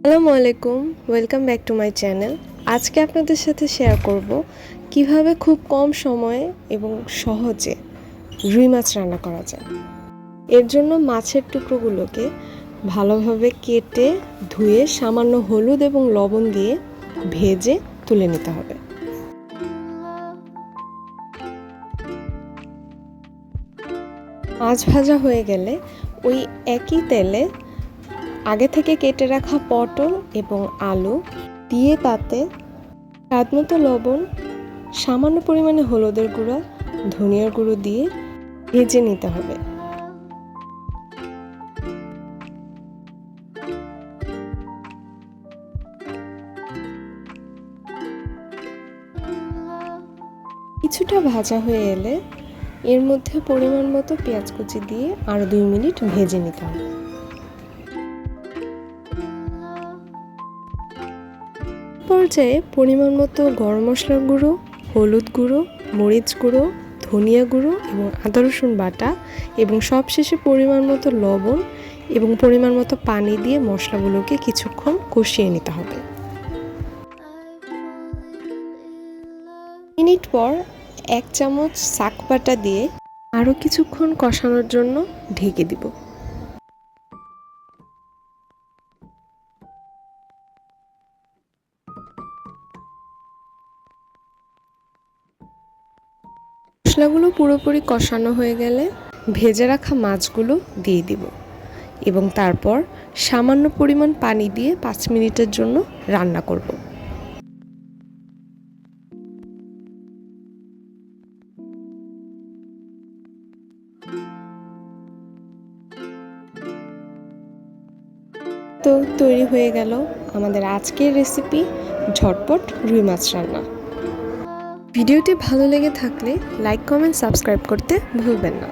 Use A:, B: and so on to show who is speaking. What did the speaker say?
A: আসসালামু আলাইকুম, welcome back to my channel. আজকে আপনাদের সাথে শেয়ার করব কিভাবে খুব কম সময়ে এবং সহজে রুই মাছ রান্না করা যায়। এর জন্য মাছের টুকরোগুলোকে ভালোভাবে কেটে ধুয়ে সামান্য হলুদ এবং লবণ দিয়ে ভেজে তুলে নিতে হবে। মাছ ভাজা হয়ে গেলে ওই একই তেলে আগে থেকে কেটে রাখা পটল এবং আলু দিয়ে তাতে স্বাদমতো লবণ, সামান্য পরিমাণে হলুদের গুঁড়া, ধনিয়ার গুঁড়ো দিয়ে ভেজে নিতে হবে। কিছুটা ভাজা হয়ে এলে এর মধ্যে পরিমাণ মতো পেঁয়াজ কুচি দিয়ে আরও 2 মিনিট ভেজে নিতে হবে। পর্যায়ে পরিমাণ মতো গরম মশলার গুঁড়ো, হলুদ গুঁড়ো, মরিচ গুঁড়ো, ধনিয়া গুঁড়ো এবং আদা রসুন বাটা এবং সবশেষে পরিমাণ মতো লবণ এবং পরিমাণ মতো পানি দিয়ে মশলাগুলোকে কিছুক্ষণ কষিয়ে নিতে হবে। মিনিট পর 1 চামচ শাক বাটা দিয়ে আরও কিছুক্ষণ কষানোর জন্য ঢেকে দিব। মশলাগুলো পুরোপুরি কষানো হয়ে গেলে ভেজে রাখা মাছগুলো দিয়ে দিব এবং তারপর সামান্য পরিমাণ পানি দিয়ে 5 মিনিটের জন্য রান্না করব। তো তৈরি হয়ে গেল আমাদের আজকের রেসিপি ঝটপট রুই মাছ রান্না। ভিডিওটি ভালো লেগে থাকলে লাইক, কমেন্ট, সাবস্ক্রাইব করতে ভুলবেন না।